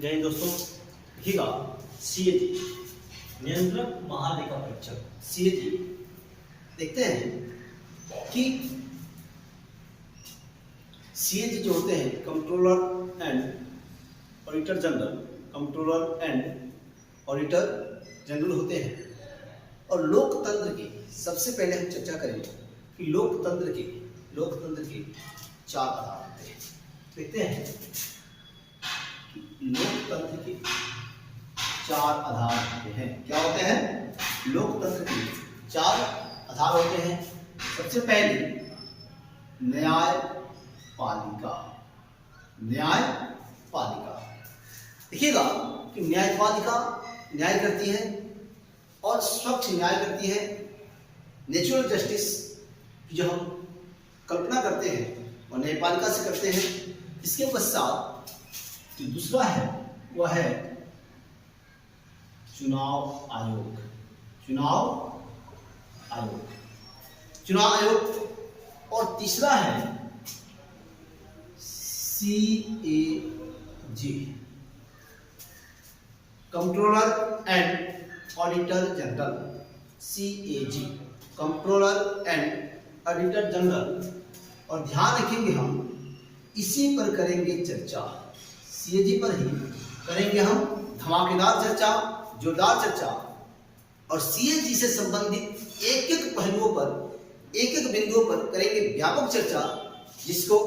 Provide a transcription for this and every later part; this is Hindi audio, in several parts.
जय हिंद दोस्तों। देखिएगा सीएजी नियंत्रक महालेखा परीक्षक सीएजी देखते हैं कि सीएजी जो होते हैं controller and auditor general, controller and auditor general होते हैं। और लोकतंत्र की सबसे पहले हम चर्चा करेंगे कि लोकतंत्र के चार आधार होते हैं। देखते हैं कि लोकतंत्र के चार आधार होते हैं। क्या होते हैं? लोकतंत्र के चार आधार होते हैं। सबसे पहले न्यायपालिका। देखिएगा कि न्यायपालिका न्याय करती है और स्वच्छ न्याय करती है। नेचुरल जस्टिस की जो हम कल्पना करते हैं और न्यायपालिका से करते हैं। इसके पश्चात जो दूसरा है वह है चुनाव आयोग। और तीसरा है CAG, controller and auditor general. CAG controller and auditor general. और ध्यान रखेंगे हम इसी पर करेंगे चर्चा। सीएजी पर ही करेंगे हम धमाकेदार चर्चा, जोरदार चर्चा। और सीएजी से संबंधित एक एक पहलुओं पर, एक एक बिंदुओं पर करेंगे व्यापक चर्चा, जिसको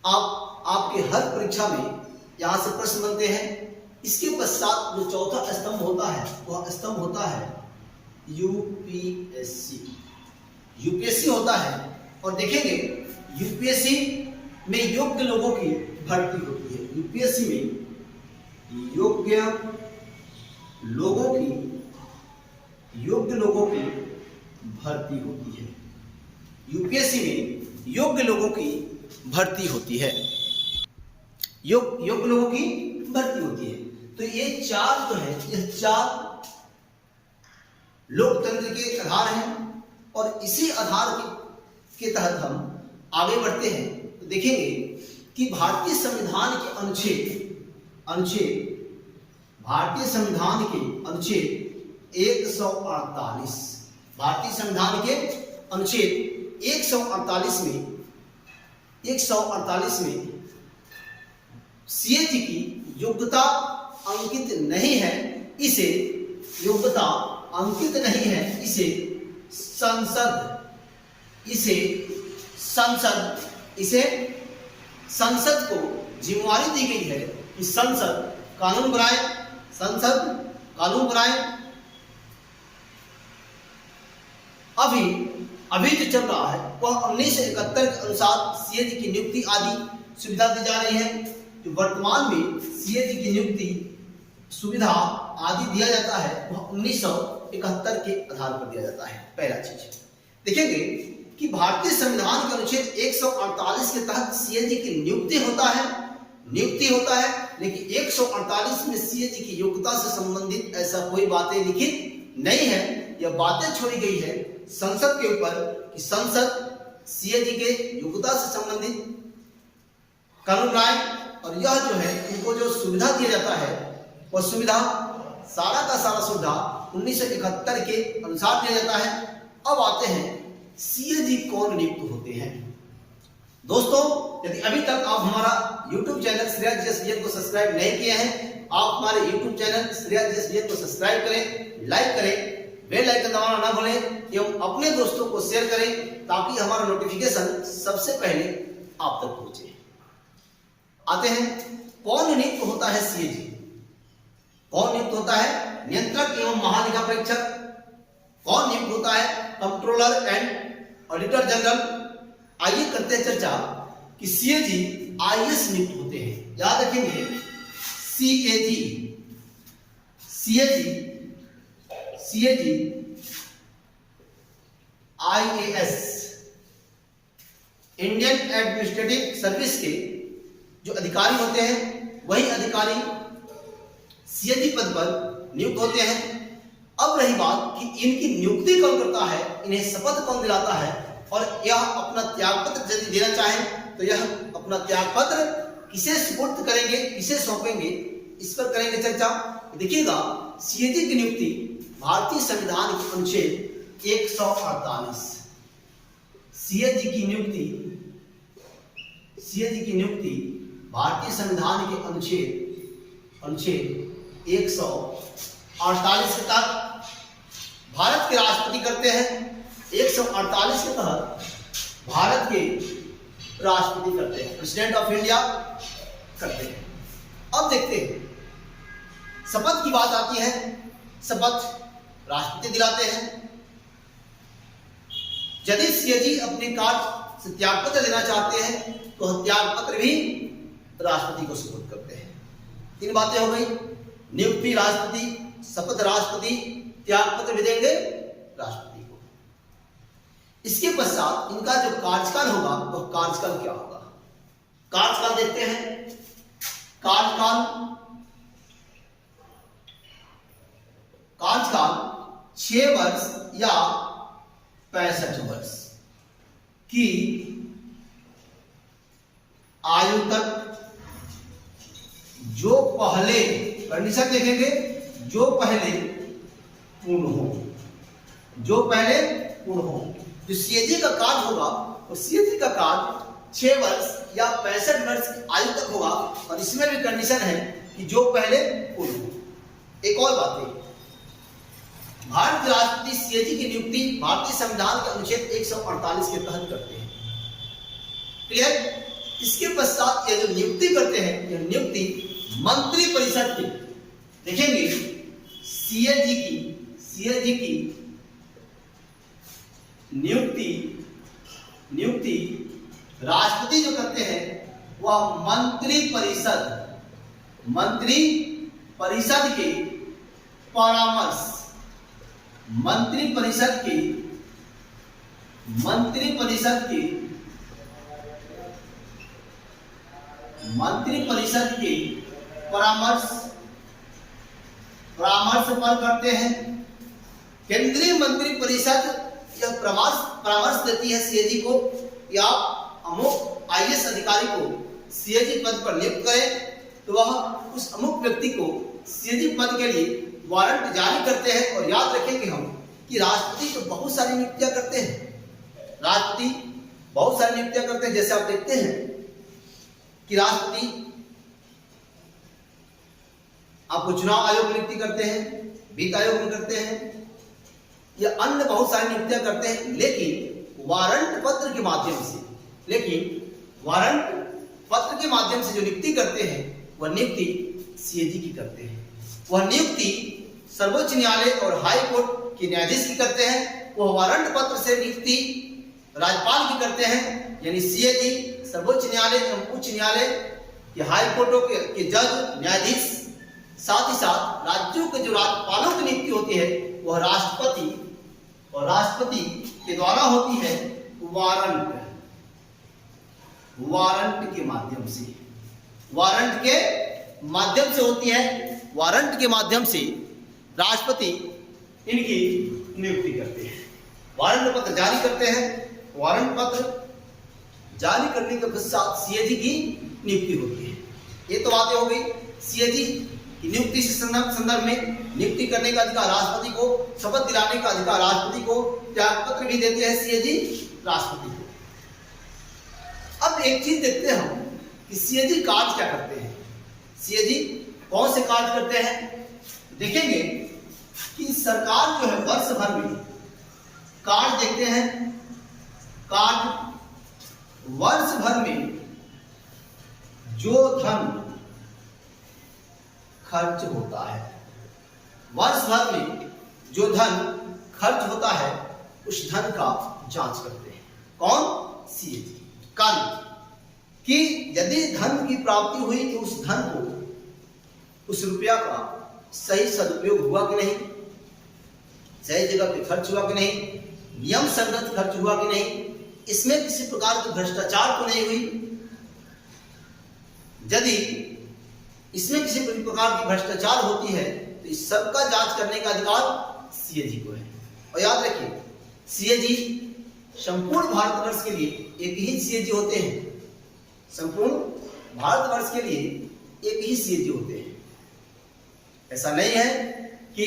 आपके हर परीक्षा में यहां से प्रश्न बनते हैं। इसके पश्चात जो चौथा स्तंभ होता है वह स्तंभ होता है यूपीएससी होता है। और देखेंगे यूपीएससी में योग्य लोगों की भर्ती होती है। यूपीएससी में योग्य लोगों की भर्ती होती है। यूपीएससी में योग्य लोगों की भर्ती होती है। योग्य लोगों की भर्ती होती है। तो ये चार जो है, ये चार लोकतंत्र के आधार हैं। और इसी आधार के तहत हम आगे बढ़ते हैं। तो देखेंगे कि भारतीय संविधान के अनुच्छेद 148 में सीएजी की योग्यता अंकित नहीं है। संसद को जिम्मेवारी दी गई है कि संसद कानून बनाए। अभी जो चल रहा है वह 1971 के अनुसार सीएजी की नियुक्ति आदि सुविधा दी जा रही है। जो वर्तमान में सीएजी की नियुक्ति सुविधा आदि दिया जाता है वह 1971 के आधार पर दिया जाता है। पहला चीज देखेंगे कि भारतीय संविधान के अनुच्छेद 148 के तहत सीएजी की नियुक्ति होता है। लेकिन 148 में सीएजी की योग्यता से संबंधित ऐसा कोई बातें लिखित नहीं है। यह बातें छोड़ी गई है संसद के ऊपर कि संसद सीएजी के योग्यता से संबंधित कानून बनाए। और यह जो है इनको जो सुविधा दिया जाता है वह सुविधा सारा का सारा सुविधा 1971 के अनुसार दिया जाता है। अब आते हैं सीएजी कौन नियुक्त होते हैं। दोस्तों, यदि अभी तक आप हमारा YouTube चैनल श्रेया जीएस को सब्सक्राइब नहीं किए हैं, आप हमारे YouTube चैनल श्रेया जीएस को सब्सक्राइब करें, लाइक करें, बेल आइकन दबाना ना भूलें एवं अपने दोस्तों को शेयर करें ताकि हमारा नोटिफिकेशन सबसे पहले आप तक पहुंचे। आते हैं कौन नियुक्त होता है सीएजी। कौन नियुक्त होता है? नियंत्रक एवं महालेखा परीक्षक। कौन नियुक्त होता है? Controller and auditor general. आइए करते हैं चर्चा कि सीएजी आईएएस नियुक्त होते हैं। याद रखेंगे CAG IAS Indian administrative service के जो अधिकारी होते हैं वही अधिकारी सीएजी पद पर नियुक्त होते हैं। अब रही बात कि इनकी नियुक्ति कौन करता है, इन्हें शपथ कौन दिलाता है और यह अपना त्यागपत्र यदि देना चाहे तो यह अपना त्यागपत्र किसे सुपुर्द करेंगे, किसे सौंपेंगे, इस पर करेंगे चर्चा। देखिएगा, सीएजी की नियुक्ति भारतीय संविधान के अनुच्छेद 148, सीएजी की नियुक्ति भारतीय संविधान के अनुच्छेद 148 के तहत भारत के राष्ट्रपति करते हैं। 148 के तहत भारत के राष्ट्रपति करते हैं, प्रेसिडेंट ऑफ इंडिया करते हैं। अब देखते हैं, शपथ की बात आती है। शपथ राष्ट्रपति दिलाते हैं। यदि सीएजी अपने कार्य से त्यागपत्र देना चाहते हैं तो त्यागपत्र भी राष्ट्रपति को सुपुर्द करते हैं। 3 बातें हो गई, नियुक्ति राष्ट्रपति, शपथ राष्ट्रपति, त्यागपत्र भी देंगे राष्ट्रपति को। इसके पश्चात इनका जो कार्यकाल होगा तो कार्यकाल क्या होगा, कार्यकाल देखते हैं। कार्यकाल 6 वर्ष या 65 वर्ष की आयु तक, जो पहले कंडीशन देखेंगे, जो पहले पूर्ण हो। जो सीएजी का कार्य होगा और सीएजी का कार्य 6 वर्ष या 65 वर्ष की आयु तक होगा, और इसमें भी कंडीशन है कि जो पहले पूर्ण हो। एक और बात है, भारत के राष्ट्रपति सीएजी की नियुक्ति भारतीय संविधान के अनुच्छेद 148 के तहत करते हैं। क्लियर? इसके पश्चात ये जो नियुक्ति करते हैं, यह नियुक्ति मंत्री परिषद की, देखेंगे सीएजी की नियुक्ति राष्ट्रपति जो करते हैं वह मंत्री परिषद के परामर्श, मंत्री परिषद के परामर्श पर करते हैं। केंद्रीय मंत्री परिषद यह परामर्श देती है सीएजी को कि आप अमुक आईएएस अधिकारी को सीएजी पद पर नियुक्त करें, तो वह उस अमुक व्यक्ति को सीएजी पद के लिए वारंट जारी करते हैं। और याद रखें कि राष्ट्रपति तो बहुत सारी नियुक्तियां करते हैं, जैसे आप देखते हैं कि राष्ट्रपति आपको चुनाव आयोग में नियुक्ति करते हैं, वित्त आयोग में करते हैं, या अन्य बहुत सारी नियुक्तियां करते हैं। लेकिन वारंट पत्र के माध्यम से जो नियुक्ति करते हैं वह नियुक्ति सीएजी की करते हैं। वह नियुक्ति सर्वोच्च न्यायालय और हाई कोर्ट के न्यायाधीश की करते हैं। वह वारंट पत्र से नियुक्ति राज्यपाल की करते हैं। यानी सीएजी सर्वोच्च न्यायालय एवं उच्च न्यायालय के हाई कोर्टों के जज, न्यायाधीश, साथ ही साथ राज्यों के जो राज्यपालों की नियुक्ति होती है वह राष्ट्रपति के द्वारा होती है वारंट के माध्यम से राष्ट्रपति इनकी नियुक्ति करते हैं। वारंट पत्र जारी करते हैं। वारंट पत्र जारी करने के पश्चात सीएजी की नियुक्ति होती है। ये तो बातें हो गई सीएजी की नियुक्ति से संदर्भ में। नियुक्ति करने का अधिकार राष्ट्रपति को, शपथ दिलाने का अधिकार राष्ट्रपति को, त्यागपत्र भी देते हैं सीएजी राष्ट्रपति को। अब एक चीज देखते हैं हम कि सीएजी कार्य क्या करते हैं। सीएजी कौन से कार्य करते हैं, देखेंगे कि सरकार जो है वर्ष भर में कार्य देखते हैं। कार्य वर्ष भर में जो धन खर्च होता है, वर्ष भर में जो धन खर्च होता है उस धन का जांच करते हैं। कौन? सीएजी। कार्य कि यदि धन की प्राप्ति हुई तो उस धन को, उस रुपया का सही सदुपयोग हुआ कि नहीं, सही जगह पे खर्च हुआ कि नहीं, नियम संगत खर्च हुआ कि नहीं, इसमें किसी प्रकार की भ्रष्टाचार तो नहीं हुई। यदि इसमें किसी प्रकार की भ्रष्टाचार होती है तो इस सब का जांच करने का अधिकार सीएजी को है। और याद रखिए सीएजी संपूर्ण भारतवर्ष के लिए एक ही सीएजी होते हैं। संपूर्ण भारतवर्ष के लिए एक ही सीएजी होते हैं। ऐसा नहीं है कि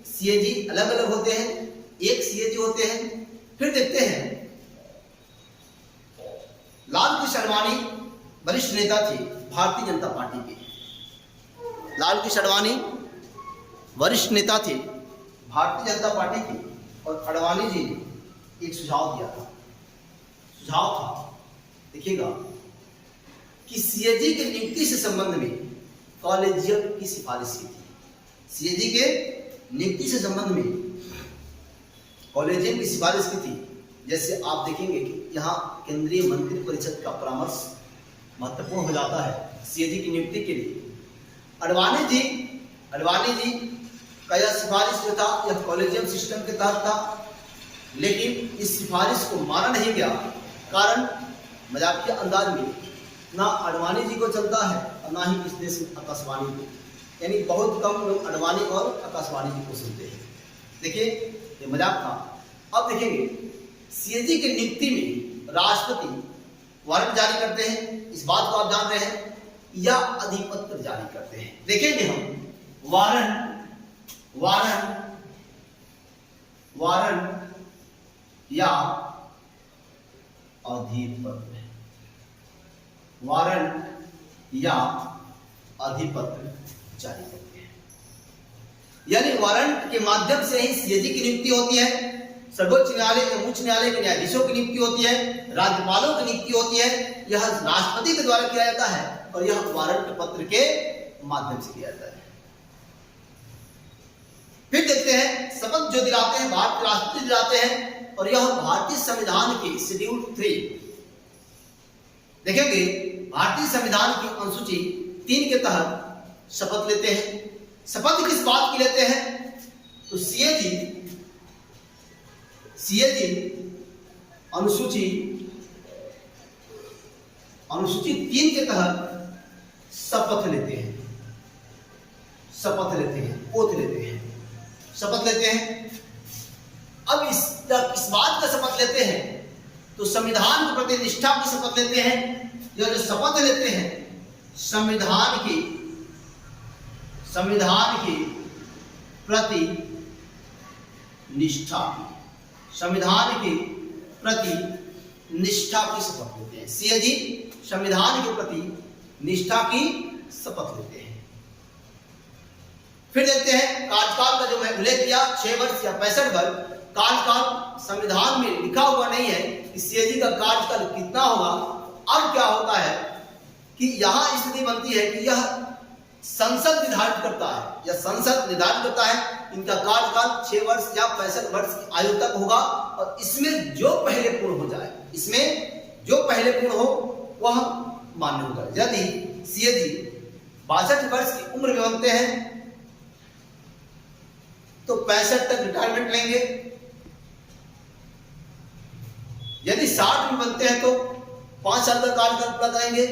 सीएजी अलग अलग होते हैं, एक सीएजी होते हैं। फिर देखते हैं, लाल कृष्ण आडवाणी वरिष्ठ नेता थे भारतीय जनता पार्टी के। लाल कृष्ण आडवाणी वरिष्ठ नेता थे भारतीय जनता पार्टी के, और आडवाणी जी ने एक सुझाव दिया था। सुझाव था, देखिएगा, कि सीएजी की नियुक्ति से संबंध में कॉलेजियम की सिफारिश की थी। सीएजी के नियुक्ति से संबंध में कॉलेजियम की सिफारिश की थी। जैसे आप देखेंगे कि यहाँ केंद्रीय मंत्री परिषद का परामर्श महत्वपूर्ण हो जाता है सीएजी की नियुक्ति के लिए। आडवाणी जी का यह सिफारिश जो था, यह कॉलेजियम सिस्टम के तहत था, लेकिन इस सिफारिश को माना नहीं गया। कारण मजाकिया अंदाज में ना आडवाणी जी को चलता है और ना ही इस देश में आकाशवाणी को, यानी बहुत कम लोग आडवाणी और आकाशवाणी जी को सुनते हैं। देखिए, ये मजाक था। अब देखेंगे, सीएजी की नियुक्ति में राष्ट्रपति वारंट जारी करते हैं, इस बात को आप जान रहे हैं, या अधिपत्र जारी करते हैं। देखेंगे हम वारंट या अधिपत्र, वारंट या अधिपत्र जारी करते हैं। यानी वारंट के माध्यम से ही सीएजी की नियुक्ति होती है, सर्वोच्च न्यायालय एवं उच्च न्यायालय के न्यायाधीशों की नियुक्ति होती है, राज्यपालों की नियुक्ति होती है। यह राष्ट्रपति के द्वारा किया जाता है और यह वारंट पत्र के माध्यम से किया जाता है। फिर देखते हैं, शपथ जो दिलाते हैं भारतीय राष्ट्रपति दिलाते हैं, और यह भारतीय संविधान के शेड्यूल 3, देखेंगे, भारतीय संविधान की अनुसूची 3 के तहत शपथ लेते हैं। शपथ किस बात की लेते हैं? तो सीएजी अनुसूची 3 के तहत शपथ लेते हैं, शपथ लेते हैं। अब इस बात का शपथ लेते हैं तो संविधान के प्रति निष्ठा की शपथ लेते हैं। यह जो शपथ लेते हैं, संविधान के प्रति निष्ठा की शपथ लेते हैं। सीएजी संविधान के प्रति निष्ठा की शपथ लेते हैं। फिर देखते हैं, कार्यकाल का जो मैं उल्लेख किया 6 वर्ष या 65 वर्ष कार्यकाल, संविधान में लिखा हुआ नहीं है कि सीएजी का कार्यकाल कितना होगा। अब क्या होता है कि यहां स्थिति बनती है कि यह संसद निर्धारित करता है, इनका कार्यकाल 6 वर्ष या 65 वर्ष की आयु तक होगा, और इसमें जो पहले पूर्ण हो वह मान्य होगा। यदि सीएजी 62 वर्ष की उम्र में बनते हैं तो 65 तक रिटायरमेंट लेंगे। यदि 60 में बनते हैं तो 5 साल का कार्यकाल पूरा करेंगे।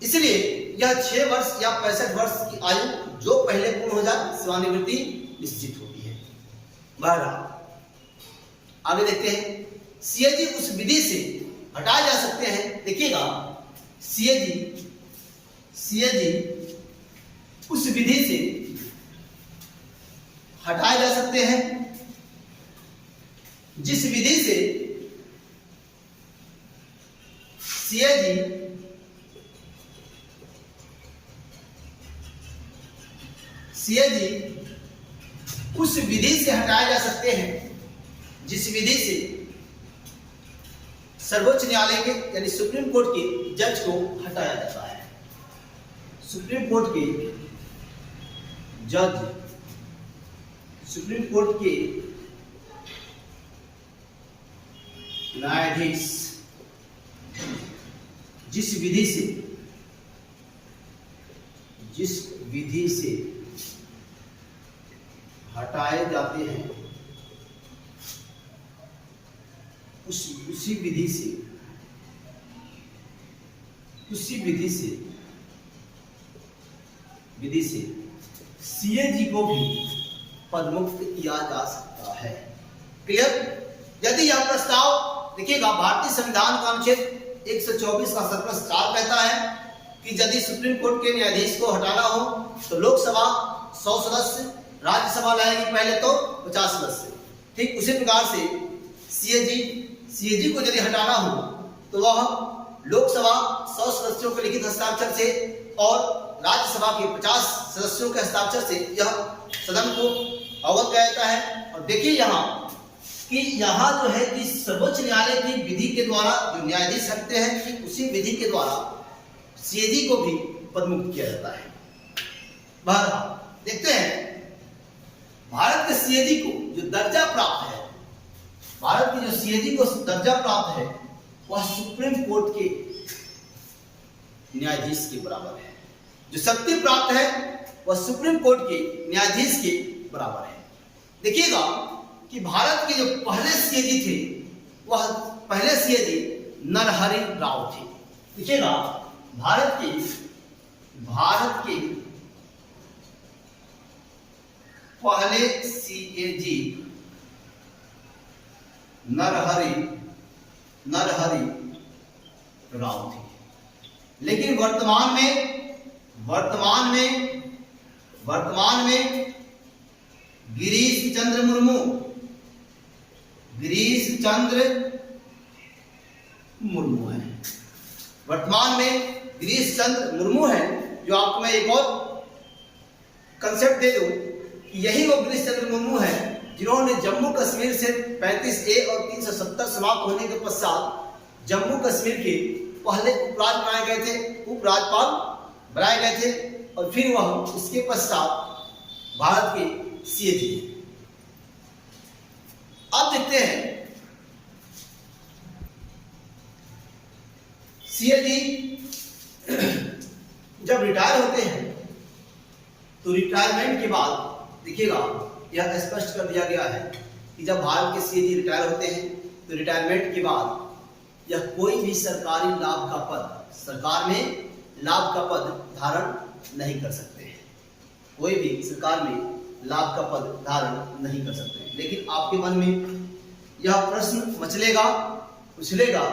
इसलिए यह 6 वर्ष या 65 वर्ष की आयु जो पहले पूर्ण हो जाए, सेवानिवृत्ति निश्चित होती है। बहरहाल आगे देखते हैं, सीएजी उस विधि से हटाए जा सकते हैं। देखिएगा, सीएजी उस विधि से हटाए जा सकते हैं जिस विधि से सीएजी उस विधि से हटाए जा सकते हैं जिस विधि से सर्वोच्च न्यायालय के यानी सुप्रीम कोर्ट के जज को हटाया जाता है। सुप्रीम कोर्ट के जज, सुप्रीम कोर्ट के न्यायाधीश जिस विधि से हटाए जाते हैं उसी विधि से सीएजी को भी पदमुक्त किया जा सकता है। क्लियर? यदि यह प्रस्ताव, देखिएगा, भारतीय संविधान का अनुच्छेद 124 का सरप्लस 4 कहता है कि यदि सुप्रीम कोर्ट के न्यायाधीश को हटाना हो तो लोकसभा 100 सदस्य, राज्यसभा लाएगी पहले तो 50 सदस्य। ठीक उसी प्रकार से सीएजी को यदि हटाना हो तो वह लोकसभा 100 सदस्यों के लिखित हस्ताक्षर से और राज्यसभा के 50 सदस्यों के हस्ताक्षर से यह सदन को अवगत किया जाता है। और देखिए यहाँ जो है कि सर्वोच्च न्यायालय की विधि के द्वारा जो न्यायाधीश रखते हैं कि उसी विधि के द्वारा सीएजी को भी पदमुक्त किया जाता है। बहरहाल देखते हैं भारत के सीएजी को जो दर्जा प्राप्त है, भारत की जो सीएजी को दर्जा प्राप्त है वह सुप्रीम कोर्ट के न्यायाधीश के बराबर है। जो शक्ति प्राप्त है वह सुप्रीम कोर्ट के न्यायाधीश के बराबर है। देखिएगा कि भारत के जो पहले सीएजी थे वह पहले सीएजी नरहरि राव थे। देखिएगा भारत के पहले सीएजी नरहरि राव थे, लेकिन वर्तमान में गिरीश चंद्र मुर्मू है। वर्तमान में गिरीश चंद्र मुर्मू है। जो आपको मैं एक और कंसेप्ट दे दूं कि यही वो गिरीश चंद्र मुर्मू है जिन्होंने जम्मू कश्मीर से 35A और 370 समाप्त होने के पश्चात जम्मू कश्मीर के पहले उपराज्यपाल बनाए गए थे और फिर वह उसके पश्चात भारत के सीएजी। अब देखते हैं सीएजी जब रिटायर होते हैं तो रिटायरमेंट के बाद देखिएगा यह स्पष्ट कर दिया गया है कि जब भारत के सीएजी रिटायर होते हैं तो रिटायरमेंट के बाद यह कोई भी सरकारी लाभ का पद, सरकार में लाभ का पद धारण नहीं कर सकते हैं। कोई भी सरकार में लाभ का पद धारण नहीं कर सकते हैं। लेकिन आपके मन में यह प्रश्न उछलेगा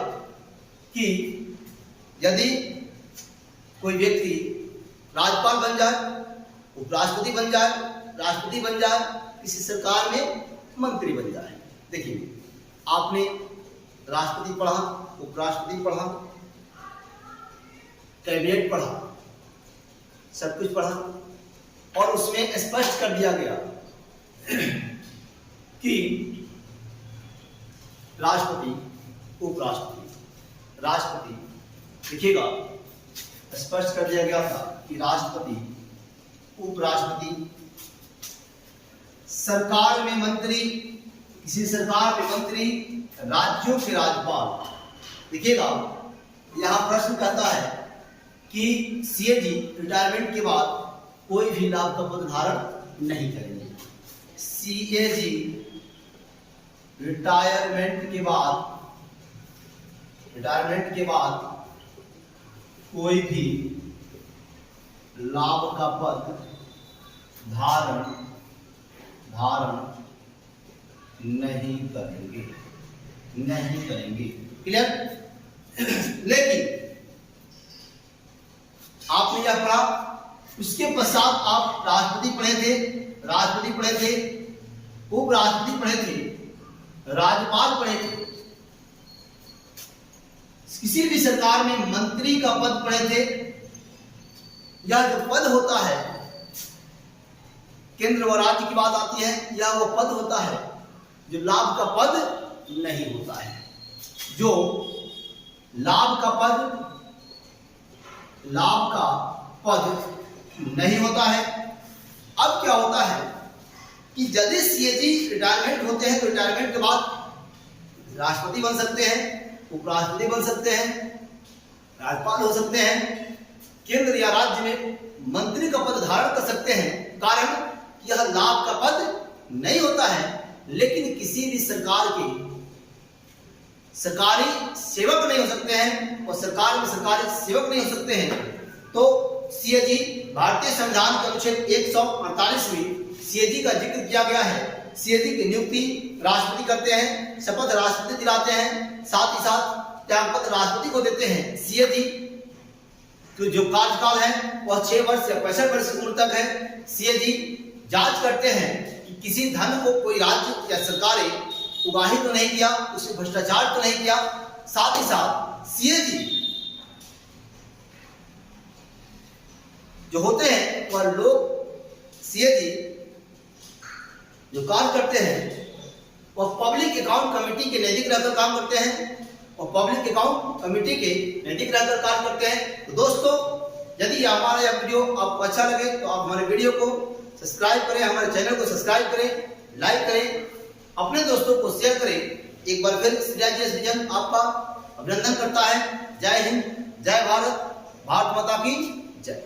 कि यदि कोई व्यक्ति राज्यपाल बन जाए, उपराष्ट्रपति बन जाए, राष्ट्रपति बन जाए, किसी सरकार में मंत्री बन जाए। देखिए आपने राष्ट्रपति पढ़ा, उपराष्ट्रपति पढ़ा, कैबिनेट पढ़ा, सब कुछ पढ़ा और उसमें स्पष्ट कर दिया गया कि राष्ट्रपति, राष्ट्रपति देखिएगा स्पष्ट कर दिया गया था कि राष्ट्रपति, उपराष्ट्रपति, सरकार में मंत्री, किसी सरकार में मंत्री, राज्यों के राज्यपाल। देखिएगा यहां प्रश्न कहता है कि सीएजी रिटायरमेंट के बाद कोई भी लाभ का पद धारण नहीं करेंगे। सीएजी रिटायरमेंट के बाद कोई भी लाभ का पद धारण नहीं करेंगे। क्लियर? लेकिन आपने यह पढ़ा, उसके पश्चात आप राष्ट्रपति पढ़े थे, उपराष्ट्रपति पढ़े थे, राज्यपाल पढ़े थे, किसी भी सरकार में मंत्री का पद पढ़े थे। यह जो पद होता है, केंद्र व राज्य की बात आती है, यह वो पद होता है जो लाभ का पद नहीं होता है, जो लाभ का पद नहीं होता है। अब क्या होता है कि यदि सीएजी रिटायरमेंट होते हैं तो रिटायरमेंट के बाद राष्ट्रपति बन सकते हैं, उपराष्ट्रपति बन सकते हैं, राज्यपाल हो सकते हैं, केंद्र या राज्य में मंत्री का पद धारण कर सकते हैं। कारण यह लाभ का पद नहीं होता है, लेकिन किसी भी सरकार के सरकारी सेवक नहीं हो सकते हैं और सरकार में सरकारी सेवक नहीं हो सकते हैं। तो सीएजी भारतीय संविधान के अनुच्छेद 148 में सीएजी का जिक्र किया गया है। सीएजी की नियुक्ति राष्ट्रपति करते हैं, शपथ राष्ट्रपति दिलाते हैं, साथ ही साथ त्याग पत्र राष्ट्रपति को देते हैं। सीए जी तो जो कार्यकाल है वह 6 वर्ष या 65 वर्ष की उम्र तक है। सीए जी जांच करते हैं कि किसी धन को कोई राज्य या सरकारें उगाही तो नहीं किया, उसमें भ्रष्टाचार तो नहीं किया। साथ ही साथ सीए जी जो होते हैं वह लोग सीए जी जो कार्य करते हैं वह पब्लिक अकाउंट कमेटी के नैतिक रहकर काम करते हैं और पब्लिक अकाउंट कमेटी के नैतिक रहकर कार्य करते हैं। तो दोस्तों, यदि हमारा यह वीडियो आपको अच्छा लगे तो आप हमारे वीडियो को सब्सक्राइब करें, हमारे चैनल को सब्सक्राइब करें, लाइक करें, अपने दोस्तों को शेयर करें। एक बार फिर श्री राजेश विजन आपका अभिनंदन करता है। जय हिंद, जय भारत, भारत माता की जय।